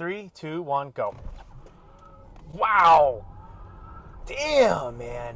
3, 2, 1, go. Wow! Damn, man.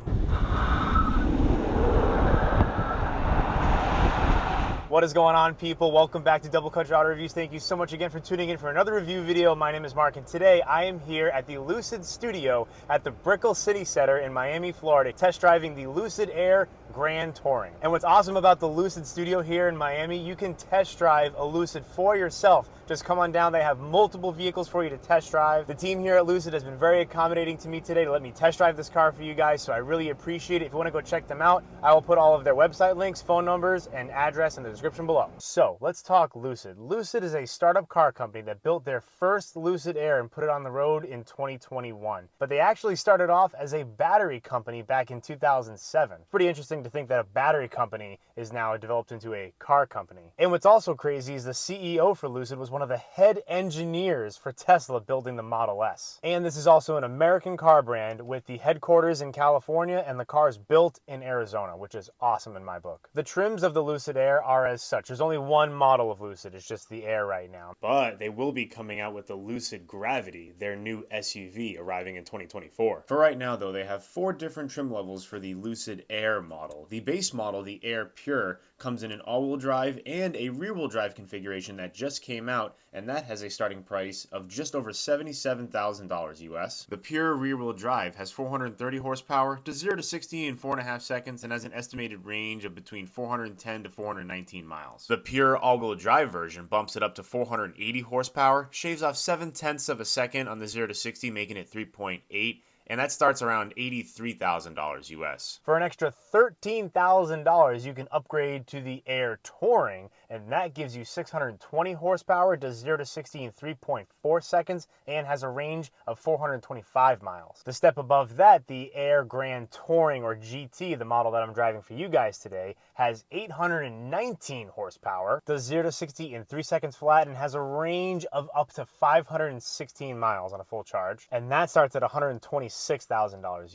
What is going on, people? Welcome back to Double Clutch Auto Reviews. Thank you so much again for tuning in for another review video. My name is Mark, and today I am here at the Lucid Studio at the Brickell City Centre in Miami, Florida, test driving the Lucid Air Grand Touring. And what's awesome about the Lucid Studio here in Miami, you can test drive a Lucid for yourself. Just come on down. They have multiple vehicles for you to test drive. The team here at Lucid has been very accommodating to me today to let me test drive this car for you guys, so I really appreciate it. If you want to go check them out, I will put all of their website links, phone numbers, and address in the description below. So let's talk Lucid. Lucid is a startup car company that built their first Lucid Air and put it on the road in 2021. But they actually started off as a battery company back in 2007. Pretty interesting to think that a battery company is now developed into a car company. And what's also crazy is the CEO for Lucid was one of the head engineers for Tesla building the Model S. And this is also an American car brand with the headquarters in California and the cars built in Arizona, which is awesome in my book. The trims of the Lucid Air are as such. There's only one model of Lucid, it's just the Air right now. But they will be coming out with the Lucid Gravity, their new SUV, arriving in 2024. For right now though, they have 4 different trim levels for the Lucid Air model. The base model, the Air Pure, comes in an all-wheel drive and a rear-wheel drive configuration that just came out, and that has a starting price of just over $77,000 US. The Pure rear-wheel drive has 430 horsepower, does 0 to 60 in 4.5 seconds, and has an estimated range of between 410 to 419 miles. The Pure all-wheel drive version bumps it up to 480 horsepower, shaves off 0.7 of a second on the 0 to 60, making it 3.8, and that starts around $83,000 US. For an extra $13,000, you can upgrade to the Air Touring, and that gives you 620 horsepower, does 0 to 60 in 3.4 seconds, and has a range of 425 miles. The step above that, the Air Grand Touring, or GT, the model that I'm driving for you guys today, has 819 horsepower, does 0 to 60 in 3 seconds flat, and has a range of up to 516 miles on a full charge, and that starts at $126,000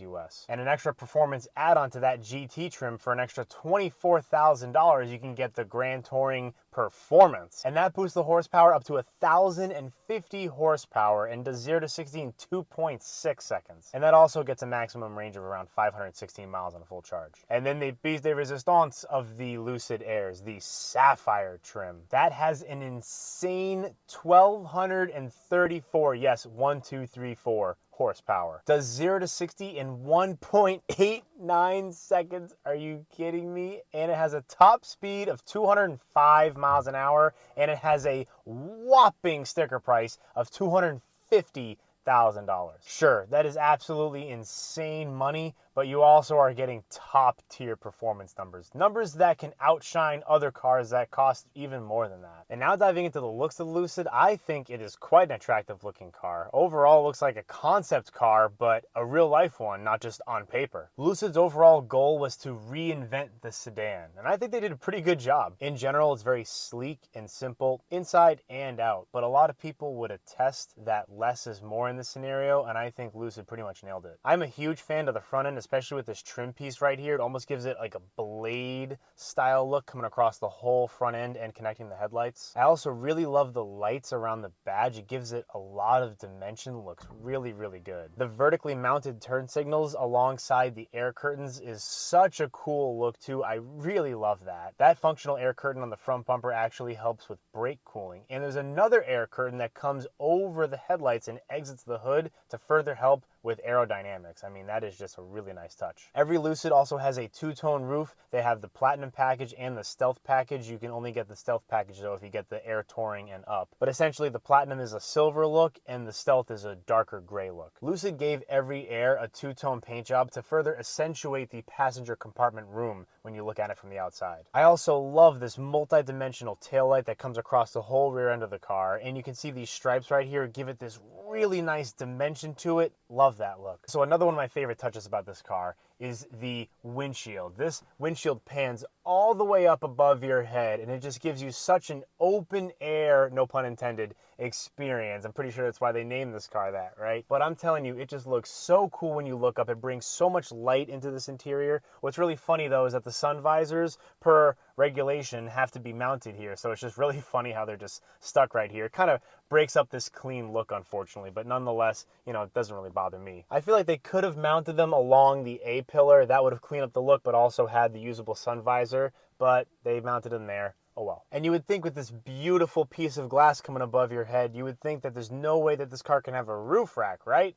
US. And an extra performance add-on to that GT trim for an extra $24,000, you can get the Grand Touring Performance, and that boosts the horsepower up to 1,050 horsepower and does 0 to 60 in 2.6 seconds. And that also gets a maximum range of around 516 miles on a full charge. And then the piece de resistance of the Lucid Airs, the Sapphire trim, that has an insane 1,234, yes, 1,234 horsepower. Does 0 to 60 in 1.89 seconds. Are you kidding me? And it has a top speed of 205 miles an hour, and it has a whopping sticker price of $250,000. Sure, that is absolutely insane money, but you also are getting top tier performance numbers. Numbers that can outshine other cars that cost even more than that. And now diving into the looks of the Lucid, I think it is quite an attractive looking car. Overall, it looks like a concept car, but a real life one, not just on paper. Lucid's overall goal was to reinvent the sedan, and I think they did a pretty good job. In general, it's very sleek and simple, inside and out, but a lot of people would attest that less is more in this scenario, and I think Lucid pretty much nailed it. I'm a huge fan of the front end, especially with this trim piece right here. It almost gives it like a blade style look coming across the whole front end and connecting the headlights. I also really love the lights around the badge. It gives it a lot of dimension, looks really, really good. The vertically mounted turn signals alongside the air curtains is such a cool look too. I really love that. That functional air curtain on the front bumper actually helps with brake cooling. And there's another air curtain that comes over the headlights and exits the hood to further help with aerodynamics. I mean, that is just a really nice touch. Every Lucid also has a 2-tone roof. They have the Platinum package and the Stealth package. You can only get the Stealth package though if you get the Air Touring and up. But essentially the Platinum is a silver look and the Stealth is a darker gray look. Lucid gave every Air a 2-tone paint job to further accentuate the passenger compartment room when you look at it from the outside. I also love this multi-dimensional taillight that comes across the whole rear end of the car, and you can see these stripes right here give it this really nice dimension to it. Love that look. So another one of my favorite touches about this car is the windshield. This windshield pans all the way up above your head, and it just gives you such an open air, no pun intended, experience. I'm pretty sure that's why they named this car that, right? But I'm telling you, it just looks so cool when you look up. It brings so much light into this interior. What's really funny though is that the sun visors, per regulation, have to be mounted here. So it's just really funny how they're just stuck right here. It kind of breaks up this clean look, unfortunately, but nonetheless, you know, it doesn't really bother me. I feel like they could have mounted them along the A-pillar. That would have cleaned up the look, but also had the usable sun visor, but they mounted them there. Oh well. And you would think with this beautiful piece of glass coming above your head, you would think that there's no way that this car can have a roof rack, right?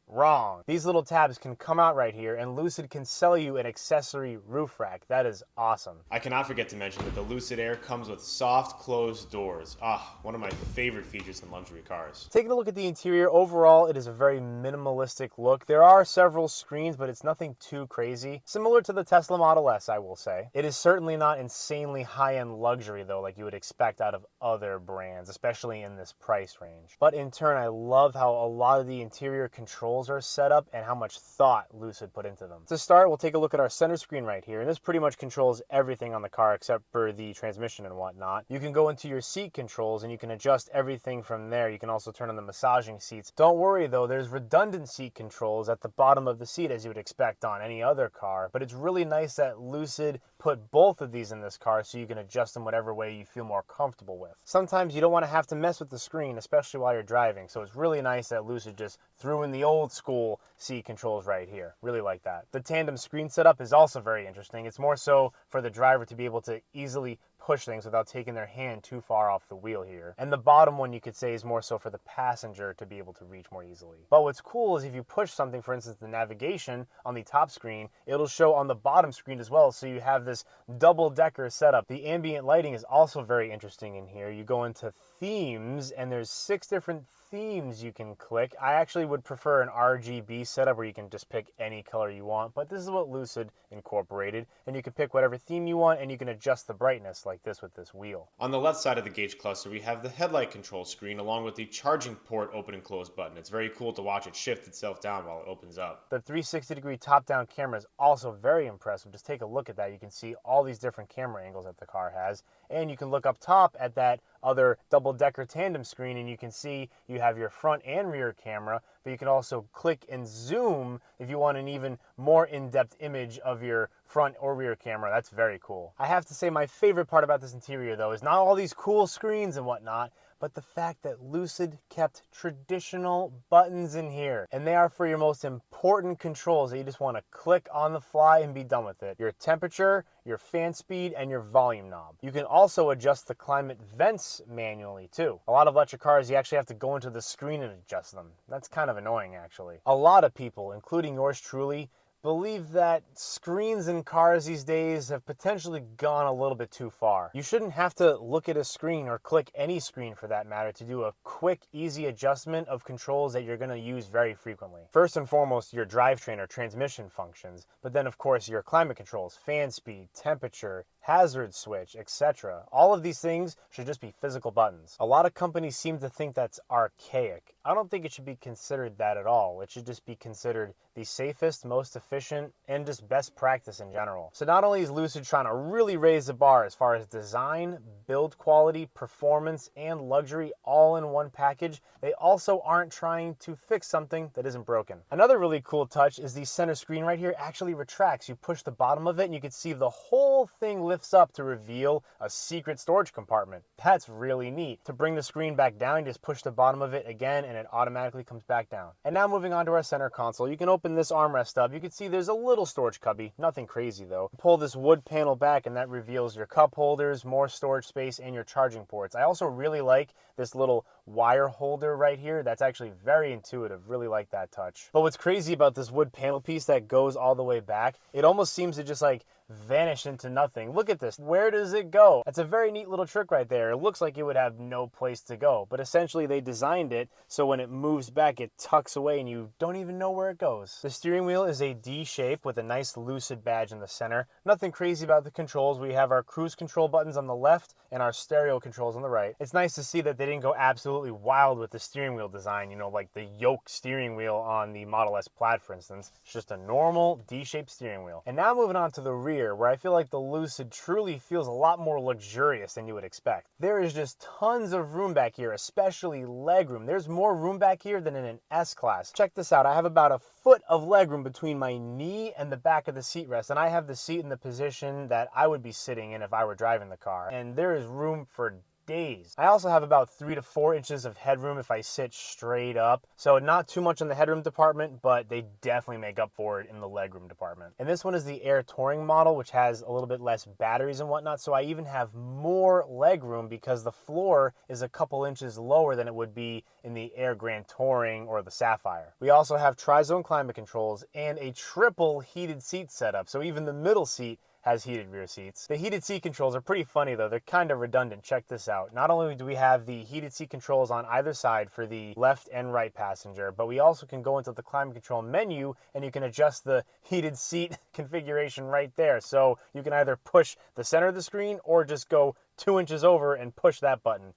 Wrong. These little tabs can come out right here, and Lucid can sell you an accessory roof rack. That is awesome. I cannot forget to mention that the Lucid Air comes with soft closed doors. One of my favorite features in luxury cars. Taking a look at the interior, overall it is a very minimalistic look. There are several screens, but it's nothing too crazy. Similar to the Tesla Model S, I will say. It is certainly not insanely high-end luxury though, like you would expect out of other brands, especially in this price range. But in turn, I love how a lot of the interior controls are set up and how much thought Lucid put into them. To start, we'll take a look at our center screen right here, and this pretty much controls everything on the car except for the transmission and whatnot. You can go into your seat controls and you can adjust everything from there. You can also turn on the massaging seats. Don't worry though, there's redundant seat controls at the bottom of the seat as you would expect on any other car, but it's really nice that Lucid put both of these in this car so you can adjust them whatever way you feel more comfortable with. Sometimes you don't want to have to mess with the screen, especially while you're driving, so it's really nice that Lucid just threw in the old school seat controls right here. Really like that. The tandem screen setup is also very interesting. It's more so for the driver to be able to easily push things without taking their hand too far off the wheel here. And the bottom one, you could say, is more so for the passenger to be able to reach more easily. But what's cool is if you push something, for instance the navigation on the top screen, it'll show on the bottom screen as well, so you have this double-decker setup. The ambient lighting is also very interesting in here. You go into themes and there's 6 different themes you can click. I actually would prefer an RGB setup where you can just pick any color you want, but this is what Lucid incorporated, and you can pick whatever theme you want and you can adjust the brightness like this with this wheel. On the left side of the gauge cluster, we have the headlight control screen along with the charging port open and close button. It's very cool to watch it shift itself down while it opens up. The 360-degree top-down camera is also very impressive. Just take a look at that. You can see all these different camera angles that the car has, and you can look up top at that other double-decker tandem screen and you can see you have your front and rear camera, but you can also click and zoom if you want an even more in-depth image of your front or rear camera. That's very cool. I have to say my favorite part about this interior though is not all these cool screens and whatnot, but the fact that Lucid kept traditional buttons in here. And they are for your most important controls that you just want to click on the fly and be done with it. Your temperature, your fan speed, and your volume knob. You can also adjust the climate vents manually too. A lot of electric cars, you actually have to go into the screen and adjust them. That's kind of annoying actually. A lot of people, including yours truly, believe that screens in cars these days have potentially gone a little bit too far. You shouldn't have to look at a screen or click any screen for that matter to do a quick, easy adjustment of controls that you're going to use very frequently. First and foremost, your drivetrain or transmission functions, but then of course your climate controls, fan speed, temperature, hazard switch, etc. All of these things should just be physical buttons. A lot of companies seem to think that's archaic. I don't think it should be considered that at all. It should just be considered the safest, most efficient, and just best practice in general. So not only is Lucid trying to really raise the bar as far as design, build quality, performance, and luxury all in one package, they also aren't trying to fix something that isn't broken. Another really cool touch is the center screen right here actually retracts. You push the bottom of it and you can see the whole thing lifts up to reveal a secret storage compartment. That's really neat. To bring the screen back down, you just push the bottom of it again and it automatically comes back down. And now moving on to our center console, you can open this armrest up. You can see there's a little storage cubby, nothing crazy though. Pull this wood panel back and that reveals your cup holders, more storage space, and your charging ports. I also really like this little wire holder right here. That's actually very intuitive. Really like that touch. But what's crazy about this wood panel piece that goes all the way back, it almost seems to just like vanish into nothing. Look at this. Where does it go? That's a very neat little trick right there. It looks like it would have no place to go, but essentially they designed it so when it moves back, it tucks away and you don't even know where it goes. The steering wheel is a D shape with a nice Lucid badge in the center. Nothing crazy about the controls. We have our cruise control buttons on the left and our stereo controls on the right. It's nice to see that they didn't go absolutely absolutely wild with the steering wheel design, you know, like the yoke steering wheel on the Model S Plaid, for instance. It's just a normal D-shaped steering wheel. And now moving on to the rear, where I feel like the Lucid truly feels a lot more luxurious than you would expect. There is just tons of room back here, especially legroom. There's more room back here than in an S-Class. Check this out. I have about a foot of legroom between my knee and the back of the seat rest, and I have the seat in the position that I would be sitting in if I were driving the car. And there is room for days. I also have about 3 to 4 inches of headroom if I sit straight up. So not too much in the headroom department, but they definitely make up for it in the legroom department. And this one is the Air Touring model, which has a little bit less batteries and whatnot. So I even have more legroom because the floor is a couple inches lower than it would be in the Air Grand Touring or the Sapphire. We also have tri-zone climate controls and a triple heated seat setup. So even the middle seat has heated rear seats. The heated seat controls are pretty funny though. They're kind of redundant. Check this out. Not only do we have the heated seat controls on either side for the left and right passenger, but we also can go into the climate control menu and you can adjust the heated seat configuration right there. So you can either push the center of the screen or just go 2 inches over and push that button.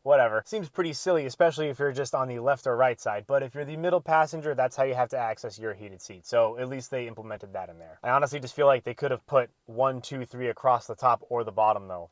Whatever. Seems pretty silly, especially if you're just on the left or right side. But if you're the middle passenger, that's how you have to access your heated seat. So at least they implemented that in there. I honestly just feel like they could have put 1, 2, 3 across the top or the bottom though.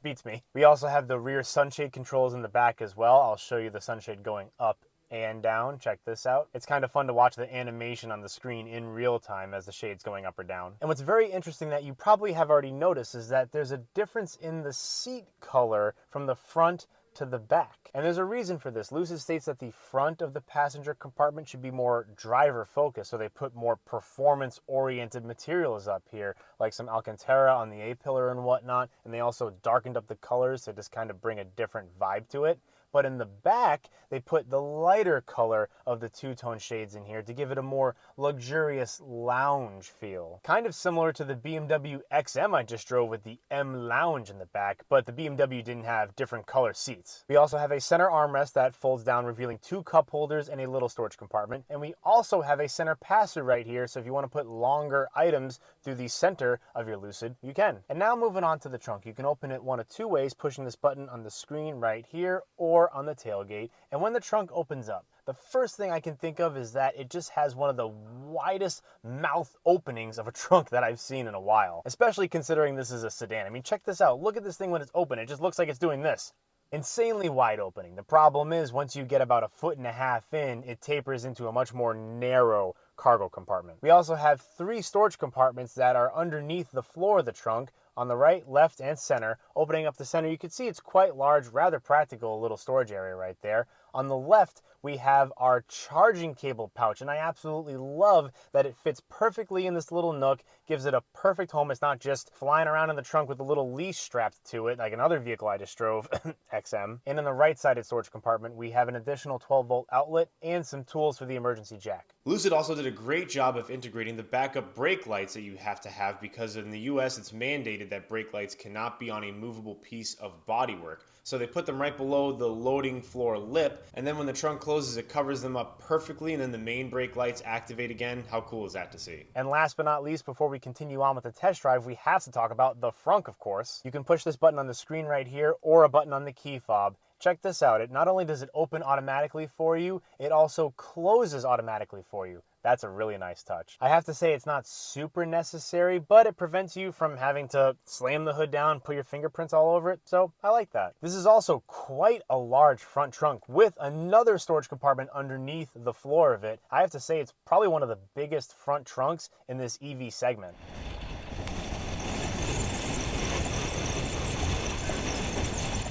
Beats me. We also have the rear sunshade controls in the back as well. I'll show you the sunshade going up and down. Check this out. It's kind of fun to watch the animation on the screen in real time as the shade's going up or down. And what's very interesting that you probably have already noticed is that there's a difference in the seat color from the front to the back. And there's a reason for this. Lucid states that the front of the passenger compartment should be more driver focused, so they put more performance oriented materials up here, like some Alcantara on the A-pillar and whatnot, and they also darkened up the colors to just kind of bring a different vibe to it. But in the back, they put the lighter color of the two-tone shades in here to give it a more luxurious lounge feel. Kind of similar to the BMW XM I just drove with the M Lounge in the back, but the BMW didn't have different color seats. We also have a center armrest that folds down, revealing 2 cup holders and a little storage compartment. And we also have a center pass-through right here, so if you want to put longer items through the center of your Lucid, you can. And now moving on to the trunk. You can open it one of 2 ways, pushing this button on the screen right here, or on the tailgate. And when the trunk opens up, the first thing I can think of is that it just has one of the widest mouth openings of a trunk that I've seen in a while, especially considering this is a sedan. I mean, check this out. Look at this thing when it's open. It just looks like it's doing this. Insanely wide opening. The problem is once you get about 1.5 feet in, it tapers into a much more narrow cargo compartment. We also have 3 storage compartments that are underneath the floor of the trunk, on the right, left, and center. Opening up the center, you can see it's quite large, rather practical little storage area right there. On the left, we have our charging cable pouch, and I absolutely love that it fits perfectly in this little nook, gives it a perfect home. It's not just flying around in the trunk with a little leash strapped to it, like another vehicle I just drove, XM. And in the right-sided storage compartment, we have an additional 12-volt outlet and some tools for the emergency jack. Lucid also did a great job of integrating the backup brake lights that you have to have, because in the US it's mandated that brake lights cannot be on a movable piece of bodywork. So they put them right below the loading floor lip, and then when the trunk closes, it covers them up perfectly, and then the main brake lights activate again. How cool is that to see? And last but not least, before we continue on with the test drive, we have to talk about the Frunk, of course. You can push this button on the screen right here, or a button on the key fob. Check this out. It not only does it open automatically for you, it also closes automatically for you. That's a really nice touch. I have to say it's not super necessary, but it prevents you from having to slam the hood down, put your fingerprints all over it, so I like that. This is also quite a large front trunk with another storage compartment underneath the floor of it. I have to say it's probably one of the biggest front trunks in this EV segment.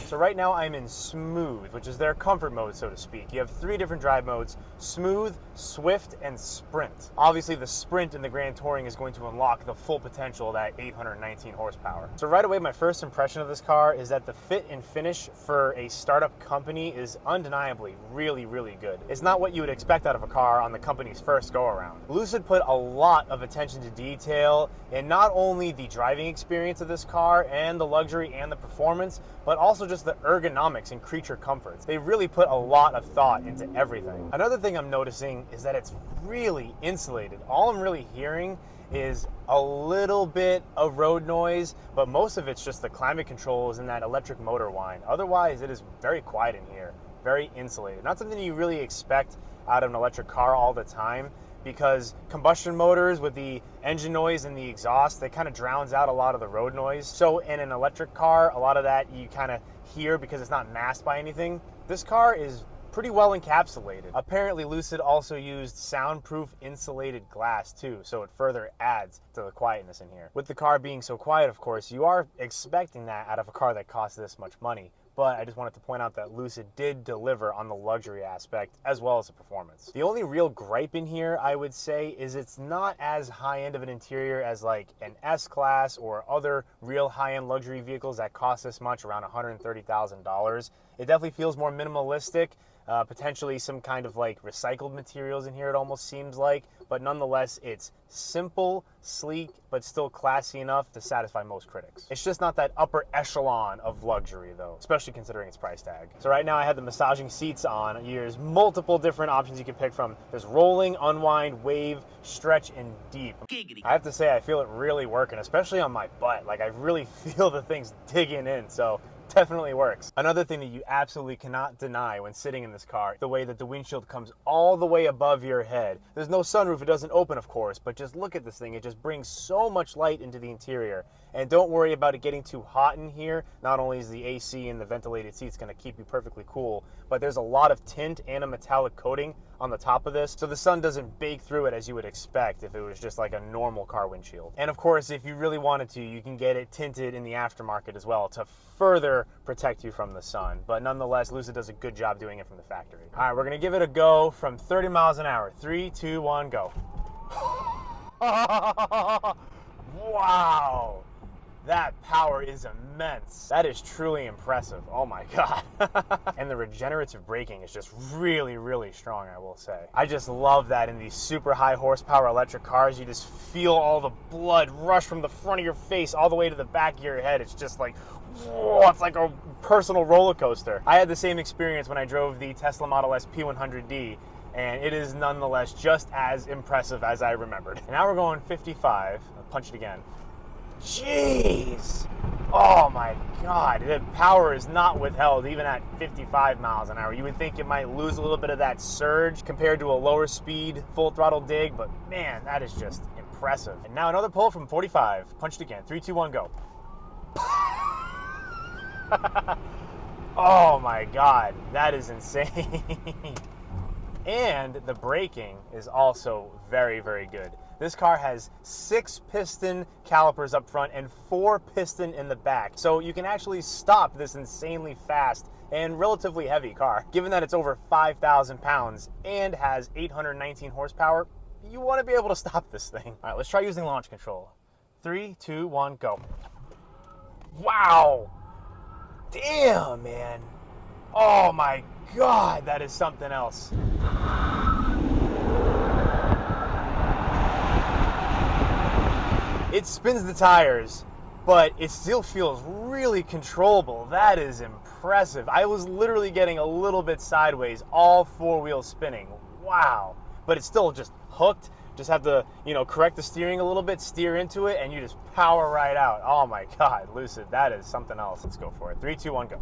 So right now I'm in smooth, which is their comfort mode, so to speak. You have 3 different drive modes: smooth, swift, and sprint. Obviously the sprint in the Grand Touring is going to unlock the full potential of that 819 horsepower. So right away, my first impression of this car is that the fit and finish for a startup company is undeniably really, really good. It's not what you would expect out of a car on the company's first go around. Lucid put a lot of attention to detail in not only the driving experience of this car and the luxury and the performance, but also just just the ergonomics and creature comforts. They really put a lot of thought into everything. Another thing I'm noticing is that it's really insulated. All I'm really hearing is a little bit of road noise, but most of it's just the climate controls and that electric motor whine. Otherwise, it is very quiet in here, very insulated. Not something you really expect out of an electric car all the time, because combustion motors with the engine noise and the exhaust, that kind of drowns out a lot of the road noise. So in an electric car, a lot of that you kind of hear because it's not masked by anything. This car is pretty well encapsulated. Apparently Lucid also used soundproof insulated glass too, so it further adds to the quietness in here. With the car being so quiet, of course, you are expecting that out of a car that costs this much money. But I just wanted to point out that Lucid did deliver on the luxury aspect as well as the performance. The only real gripe in here, I would say, is it's not as high-end of an interior as like an S-Class or other real high-end luxury vehicles that cost this much, around $130,000. It definitely feels more minimalistic, potentially some kind of like recycled materials in here, it almost seems like, but nonetheless, it's simple, sleek, but still classy enough to satisfy most critics. It's just not that upper echelon of luxury though, especially considering its price tag. So right now I have the massaging seats on. There's multiple different options you can pick from. There's rolling, unwind, wave, stretch, and deep. I have to say I feel it really working, especially on my butt. Like I really feel the things digging in, so definitely works. Another thing that you absolutely cannot deny when sitting in this car, the way that the windshield comes all the way above your head. There's no sunroof, it doesn't open of course, but just look at this thing. It just brings so much light into the interior. And don't worry about it getting too hot in here. Not only is the AC and the ventilated seats going to keep you perfectly cool, but there's a lot of tint and a metallic coating on the top of this, so the sun doesn't bake through it as you would expect if it was just like a normal car windshield. And of course, if you really wanted to, you can get it tinted in the aftermarket as well to further protect you from the sun. But nonetheless, Lucid does a good job doing it from the factory. All right, we're gonna give it a go from 30 miles an hour. 3, 2, 1, go. Wow. That power is immense. That is truly impressive. Oh my God. And the regenerative braking is just really, really strong, I will say. I just love that in these super high horsepower electric cars, you just feel all the blood rush from the front of your face all the way to the back of your head. It's just like, whoa, it's like a personal roller coaster. I had the same experience when I drove the Tesla Model S P100D, and it is nonetheless just as impressive as I remembered. And now we're going 55. I'll punch it again. Jeez! Oh my God, the power is not withheld even at 55 miles an hour. You would think it might lose a little bit of that surge compared to a lower speed full throttle dig, but man, that is just impressive. And now another pull from 45. Punch it again. 3, 2, 1, go. Oh my God, that is insane. And the braking is also very, very good. This car has 6 piston calipers up front and 4 piston in the back. So you can actually stop this insanely fast and relatively heavy car. Given that it's over 5,000 pounds and has 819 horsepower, you want to be able to stop this thing. All right, let's try using launch control. 3, 2, 1, go. Wow. Damn, man. Oh my God, that is something else. It spins the tires, but it still feels really controllable. That is impressive. I was literally getting a little bit sideways, all 4 wheels spinning. Wow. But it's still just hooked. Just have to, correct the steering a little bit, steer into it, and you just power right out. Oh my God, Lucid, that is something else. Let's go for it. 3, 2, 1, go.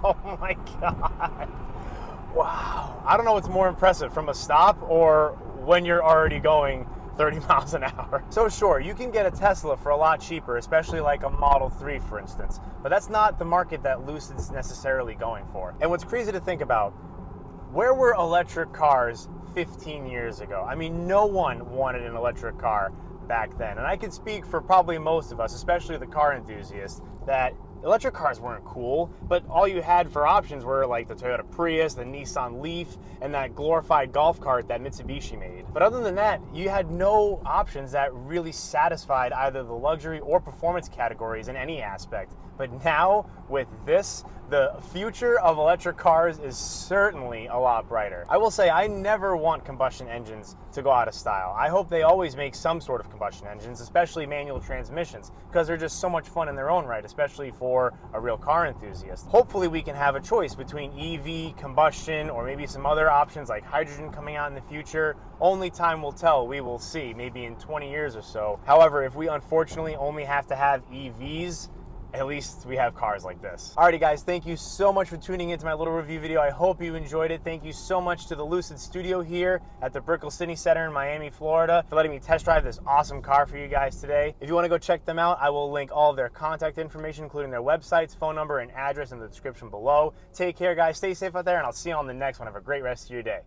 Oh my God. Wow. I don't know what's more impressive, from a stop or when you're already going 30 miles an hour. So sure, you can get a Tesla for a lot cheaper, especially like a Model 3, for instance, but that's not the market that Lucid's necessarily going for. And what's crazy to think about, where were electric cars 15 years ago? I mean, no one wanted an electric car back then. And I can speak for probably most of us, especially the car enthusiasts, that electric cars weren't cool, but all you had for options were like the Toyota Prius, the Nissan Leaf, and that glorified golf cart that Mitsubishi made. But other than that, you had no options that really satisfied either the luxury or performance categories in any aspect. But now, with this, the future of electric cars is certainly a lot brighter. I will say I never want combustion engines to go out of style. I hope they always make some sort of combustion engines, especially manual transmissions, because they're just so much fun in their own right, especially for a real car enthusiast. Hopefully we can have a choice between EV, combustion, or maybe some other options like hydrogen coming out in the future. Only time will tell. We will see, maybe in 20 years or so. However, if we unfortunately only have to have EVs, at least we have cars like this. Alrighty guys, thank you so much for tuning into my little review video. I hope you enjoyed it. Thank you so much to the Lucid Studio here at the Brickell City Centre in Miami, Florida, for letting me test drive this awesome car for you guys today. If you want to go check them out, I will link all of their contact information, including their websites, phone number, and address in the description below. Take care guys, stay safe out there, and I'll see you on the next one. Have a great rest of your day.